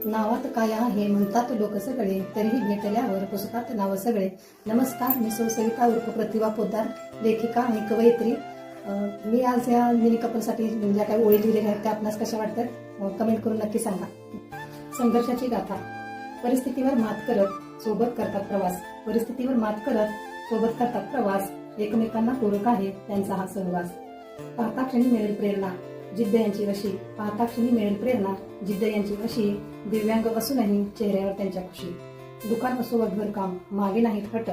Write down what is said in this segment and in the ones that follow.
नावात काय आहे म्हणतात लोक सगळे, तरीही भेटल्यावर पुसतात नाव सगळे. नमस्कार, मी सविता उर्फ प्रतिभा पोद्दार, लेखिका आणि कवयित्री. मी आज या मिनी कपलसाठी ज्या काही ओळी लिहिलेल्या आहेत त्या आपणास कशा वाटतात कमेंट करून नक्की सांगा. संघर्षाची गाथा. परिस्थितीवर मात करत सोबत करतात प्रवास. परिस्थितीवर मात करत सोबत करतात प्रवास. एकमेकांना पूरक आहे त्यांचा हा सहवास. पाहता क्षणी मिळेल प्रेरणा, जिद्द यांची वशी. पाहता क्षणी मिळेल प्रेरणा, जिद्द यांची वशी. दिव्यांग असूनही चेहऱ्यावर त्यांच्या खुशी. दुकान असो वा घरकाम मागे नाहीत हटत.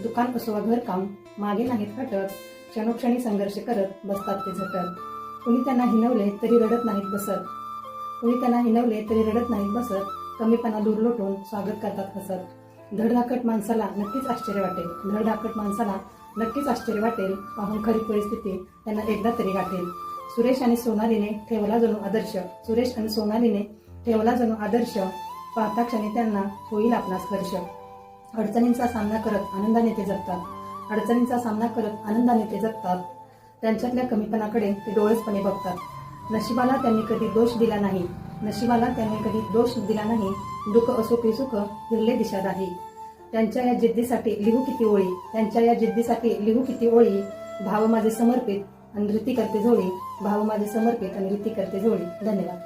दुकान असो वा घरकाम मागे नाहीत हटत. क्षणोक्षणी संघर्ष करत बसतात ते झटत. कुणी त्यांना हिनवले तरी रडत नाहीत बसत. कुणी त्यांना हिनवले तरी रडत नाहीत बसत. कमीपणा दूर लोटून स्वागत करतात हसत. धडधाकट माणसाला नक्कीच आश्चर्य वाटेल. धडधाकट माणसाला नक्कीच आश्चर्य वाटेल. पाहून खरी परिस्थिती त्यांना एकदा तरी गाठेल. सुरेश आणि सोनालीने ठेवला जणू आदर्श. सुरेश आणि सोनालीने ठेवला जणू आदर्श. पाहता क्षणी त्यांना होईल आपणास हर्ष. अडचणींचा सामना करत आनंदाने ते जगतात. अडचणींचा सामना करत आनंदाने ते जगतात. त्यांच्यातल्या कमीपणाकडे ते डोळसपणे बघतात. नशिबाला त्यांनी कधी दोष दिला नाही. नशिबाला त्यांनी कधी दोष दिला नाही. दुःख असो की सुख फिरले दिशादाही. त्यांच्या या जिद्दीसाठी लिहू किती ओळी. त्यांच्या या जिद्दीसाठी लिहू किती ओळी. भाव माझे समर्पित आणि रीती करते झोळी. भाव माझे समर्पित आणि रीती करते झोळी. धन्यवाद.